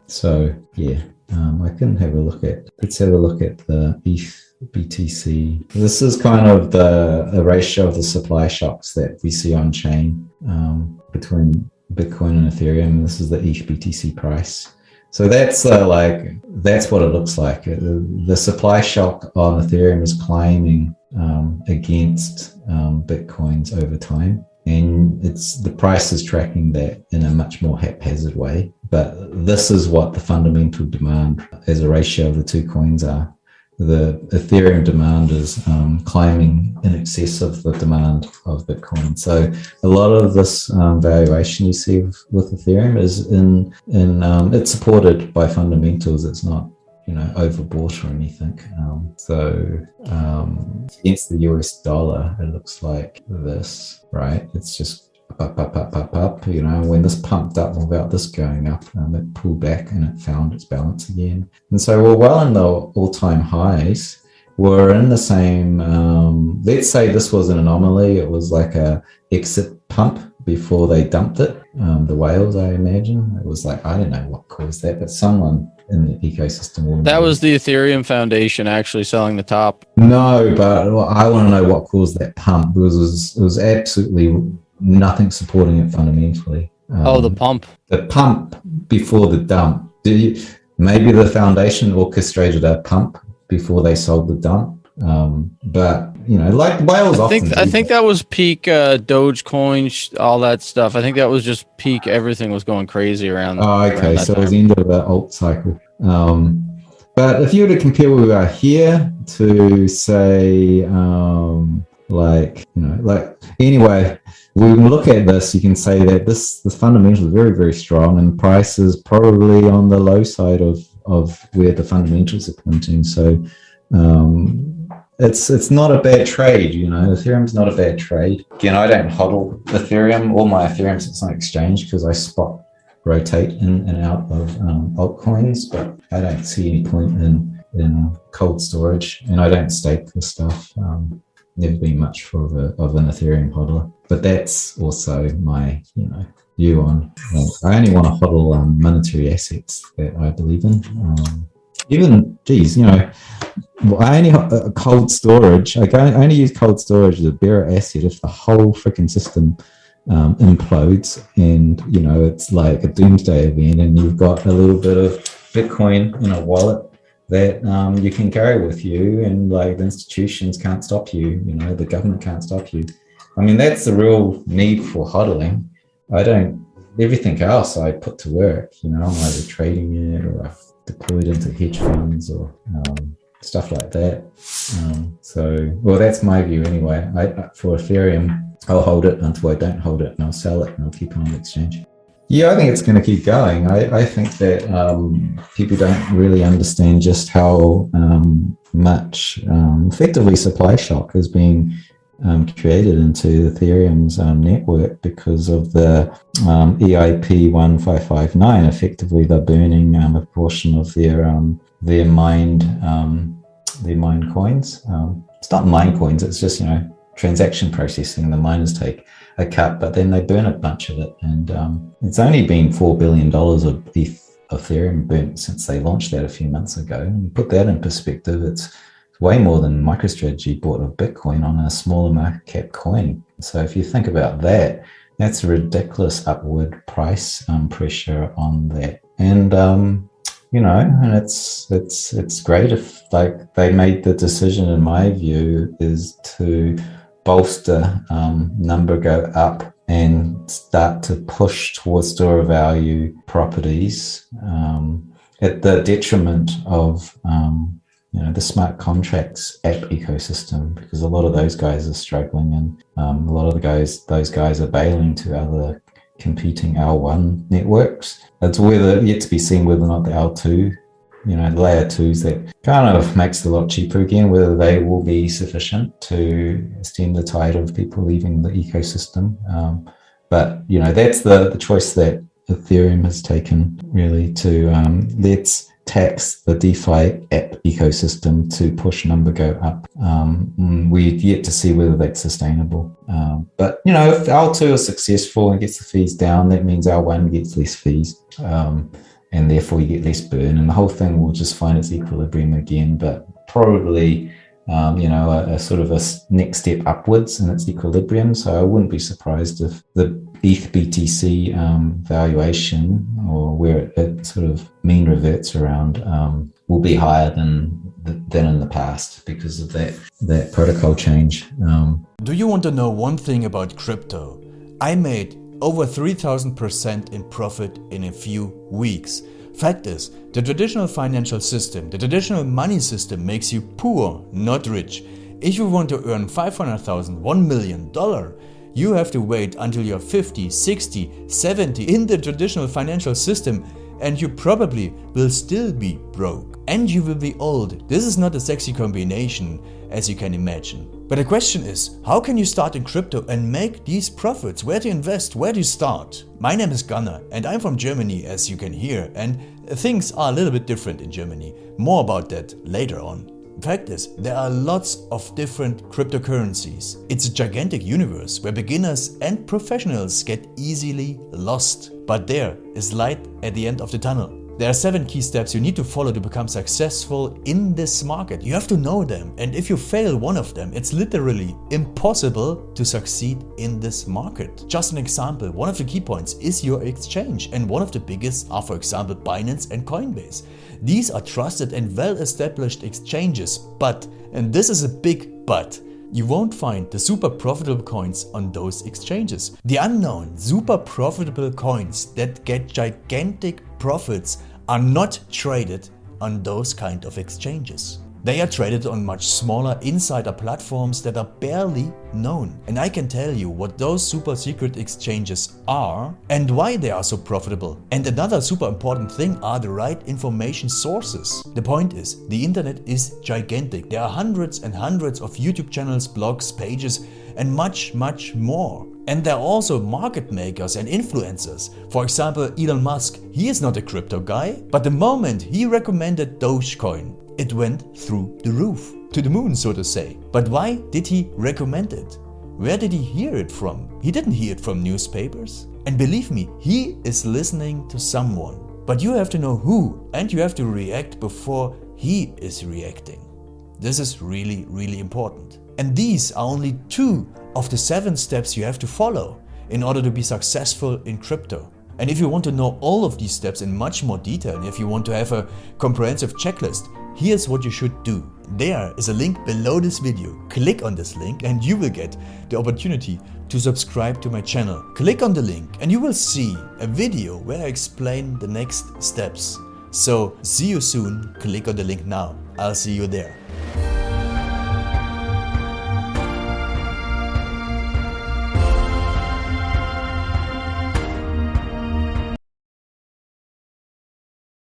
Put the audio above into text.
So yeah, let's have a look at the ETH BTC. This is kind of the ratio of the supply shocks that we see on chain between Bitcoin and Ethereum. This is the ETH BTC price. So that's that's what it looks like. The supply shock on Ethereum is climbing against Bitcoins over time, and the price is tracking that in a much more haphazard way. But this is what the fundamental demand as a ratio of the two coins are. The Ethereum demand is climbing in excess of the demand of Bitcoin. So a lot of this valuation you see with Ethereum is it's supported by fundamentals. It's not overbought or anything. Against the US dollar, it looks like this, right? It's just up. When this pumped up without this going up, it pulled back and it found its balance again. And so we're well in the all-time highs. We're in the same, let's say this was an anomaly. It was like a exit pump before they dumped it. The whales, I imagine. It was like, I don't know what caused that, but someone in the ecosystem. That was the Ethereum Foundation actually selling the top. No, but I want to know what caused that pump, because it was absolutely nothing supporting it fundamentally. The pump. The pump before the dump. Maybe the foundation orchestrated a pump before they sold the dump. But like whales I think that was peak Dogecoin, all that stuff. I think that was just peak. Everything was going crazy around. Oh, okay. Around So time. it was the end of the alt cycle. But if you were to compare where we are here to say, anyway, when we look at this, you can say that this fundamental is very, very strong, and price is probably on the low side of where the fundamentals are pointing. So it's not a bad trade. Ethereum's not a bad trade. Again, I don't hodl Ethereum. All my Ethereum sits on exchange because I spot rotate in and out of altcoins, but I don't see any point in cold storage, and I don't stake this stuff. Never been much of an Ethereum hodler, but that's also my view on. I only want to hodl monetary assets that I believe in. I only cold storage. I only use cold storage as a bearer asset if the whole freaking system implodes, and it's like a doomsday event, and you've got a little bit of Bitcoin in a wallet that you can carry with you, and like the institutions can't stop you, the government can't stop you. I mean, that's the real need for hodling. Everything else I put to work, I'm either trading it or I've deployed into hedge funds or stuff like that. That's my view anyway. For Ethereum, I'll hold it until I don't hold it, and I'll sell it and I'll keep it on the exchange. Yeah, I think it's going to keep going. I think that people don't really understand just how much effectively supply shock is being created into Ethereum's network because of the EIP 1559. Effectively, they're burning a portion of their mined coins. It's not mined coins. It's just transaction processing. The miners take a cut, but then they burn a bunch of it, and it's only been $4 billion of Ethereum burnt since they launched that a few months ago. And put that in perspective, it's way more than MicroStrategy bought of Bitcoin on a smaller market cap coin. So if you think about that, that's a ridiculous upward price pressure on that. And and it's great if they made the decision, in my view, is to bolster number go up and start to push towards store of value properties at the detriment of the smart contracts app ecosystem, because a lot of those guys are struggling, and a lot of those guys are bailing to other competing L1 networks. It's yet to be seen whether or not the L2, the layer 2s, that kind of makes it a lot cheaper again, whether they will be sufficient to stem the tide of people leaving the ecosystem. But that's the choice that Ethereum has taken, really, to let's tax the DeFi app ecosystem to push number go up. We're yet to see whether that's sustainable. But if L2 is successful and gets the fees down, that means L1 gets less fees. and therefore you get less burn, and the whole thing will just find its equilibrium again. But probably a sort of a next step upwards in its equilibrium. So I wouldn't be surprised if the ETH BTC valuation, or where it sort of mean reverts around, will be higher than in the past because of that protocol change. Do you want to know one thing about crypto? I made over 3,000% in profit in a few weeks. Fact is, the traditional financial system, the traditional money system makes you poor, not rich. If you want to earn $500,000, $1 million, you have to wait until you're 50, 60, 70 in the traditional financial system, and you probably will still be broke. And you will be old. This is not a sexy combination, as you can imagine. But the question is, how can you start in crypto and make these profits? Where to invest? Where to start? My name is Gunnar and I'm from Germany, as you can hear, and things are a little bit different in Germany. More about that later on. Fact is, there are lots of different cryptocurrencies. It's a gigantic universe where beginners and professionals get easily lost. But there is light at the end of the tunnel. There are 7 key steps you need to follow to become successful in this market. You have to know them, and if you fail one of them, it's literally impossible to succeed in this market. Just an example, one of the key points is your exchange, and one of the biggest are, for example, Binance and Coinbase. These are trusted and well-established exchanges, but, and this is a big but, you won't find the super profitable coins on those exchanges. The unknown super profitable coins that get gigantic profits are not traded on those kind of exchanges. They are traded on much smaller insider platforms that are barely known. And I can tell you what those super secret exchanges are and why they are so profitable. And another super important thing are the right information sources. The point is, the internet is gigantic. There are hundreds and hundreds of YouTube channels, blogs, pages, and much more. And there are also market makers and influencers. For example, Elon Musk, he is not a crypto guy, but the moment he recommended Dogecoin, it went through the roof, to the moon, so to say. But why did he recommend it? Where did he hear it from? He didn't hear it from newspapers. And believe me, he is listening to someone. But you have to know who, and you have to react before he is reacting. This is really important. And these are only 2 of the 7 steps you have to follow in order to be successful in crypto. And if you want to know all of these steps in much more detail, and if you want to have a comprehensive checklist, here's what you should do. There is a link below this video. Click on this link and you will get the opportunity to subscribe to my channel. Click on the link and you will see a video where I explain the next steps. So see you soon. Click on the link now. I'll see you there.